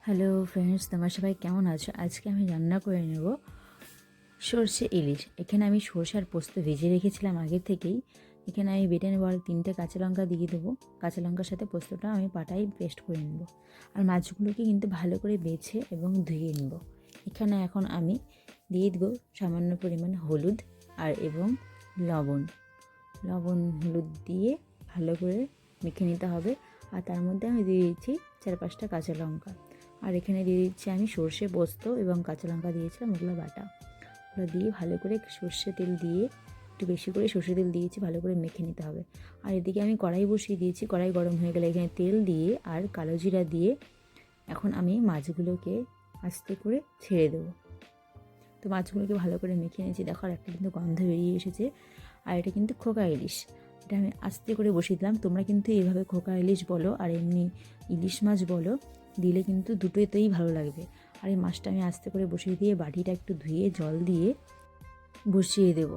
Hello friends, তোমার সবাই কেমন আছো? আজকে আমি রান্না করে নেব সর্ষে ইলিশ। এখানে আমি সর্ষে আর পোস্ত ভেজে রেখেছিলাম আগের থেকেই। এখানে আমি বেটে নেবো আর 3টে কাঁচা লঙ্কা দিয়ে দেবো। কাঁচা লঙ্কার সাথে পোস্তটা আমি পাটাই পেস্ট করে নেব। আর মাছগুলোকে কিন্তু ভালো করে বেছে এবং ধুয়ে নেব। এখানে এখন আমি দিয়ে দেবো সামান্য পরিমাণ হলুদ আর এবং লবণ। হলুদ দিয়ে ভালো করে মেখে নিতে হবে। আর তার মধ্যে আমি দিয়ে দিচ্ছি 4-5টা কাঁচা লঙ্কা। আর এখানে দিয়ে দিচ্ছি আমি সর্ষে পোস্ত এবং কাঁচা লঙ্কা দিয়েছিলাম, ওগুলো বাটা। ওগুলো দিয়ে ভালো করে সর্ষে তেল দিয়ে একটু বেশি করে সর্ষে তেল দিয়েছি, ভালো করে মেখে নিতে হবে। আর এদিকে আমি কড়াই বসিয়ে দিয়েছি। কড়াই গরম হয়ে গেলে এখানে তেল দিয়ে আর কালো জিরা দিয়ে এখন আমি মাছগুলোকে আস্তে করে ছেড়ে দেবো। তো মাছগুলোকে ভালো করে মেখে নিয়েছি। দেখো আর একটা কিন্তু গন্ধ বেরিয়ে এসেছে। আর এটা কিন্তু খোকা ইলিশ। এটা আমি আস্তে করে বসিয়ে দিলাম। তোমরা কিন্তু এইভাবে খোকা ইলিশ বলো আর এমনি ইলিশ মাছ বলো, দিলে কিন্তু দুটোতেই ভালো লাগবে। আর এই মাছটা আমি আস্তে করে বসিয়ে দিয়ে বাটিটা একটু ধুয়ে জল দিয়ে বসিয়ে দেব।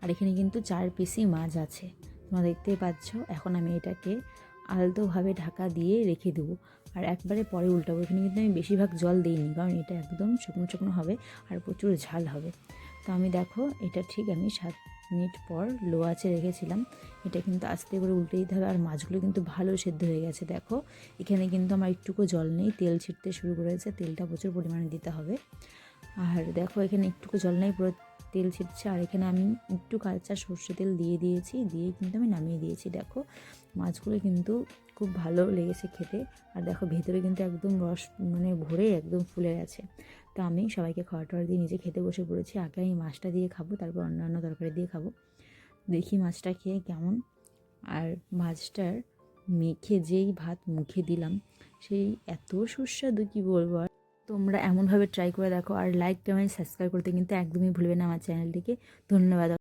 আর এখানে কিন্তু 4 পিসই মাছ আছে, তোমরা দেখতেই পাচ্ছ। এখন আমি এটাকে আলতোভাবে ঢাকা দিয়ে রেখে দেবো। আর একবারে পরে উল্টাবো। এখানে কিন্তু আমি বেশিরভাগ জল দিইনি, কারণ এটা একদম শুকনো শুকনো হবে আর প্রচুর ঝাল হবে। তো আমি দেখো এটা ঠিক আমি 7 মিনিট পর লো আঁচে রেখেছিলাম। এটা কিন্তু আস্তে করে উল্টে দিতে হবে। আর মাছগুলো কিন্তু ভালো সেদ্ধ হয়ে গেছে। দেখো এখানে কিন্তু আমার একটুকু জল নেই, তেল ছিটতে শুরু করেছে। তেলটা প্রচুর পরিমাণে দিতে হবে। আর দেখো এখানে একটুকু জল নেই, পুরো তেল ছিটছে। আর এখানে আমি একটু কাঁচা সর্ষে তেল দিয়ে দিয়েছি, দিয়ে কিন্তু আমি নামিয়ে দিয়েছি। দেখো মাছগুলো কিন্তু খুব ভালো লেগেছে খেতে। আর দেখো ভেতরে কিন্তু একদম রস ভরে একদম ফুলে গেছে। তো আমি সবাইকে খাওয়া টাওয়া দিয়ে নিজে খেতে বসে পড়েছি। আগে আমি মাছটা দিয়ে খাবো, তারপর অন্যান্য তরকারি দিয়ে খাবো। দেখি মাছটা খেয়ে কেমন। আর মাছটার মেখে যেই ভাত মুখে দিলাম, সেই এত সুস্বাদু কি বলবো। আর তোমরা এমনভাবে ট্রাই করে দেখো। আর লাইক, কমেন্ট, সাবস্ক্রাইব করতে কিন্তু একদমই ভুলবে না আমার চ্যানেলটিকে। ধন্যবাদ।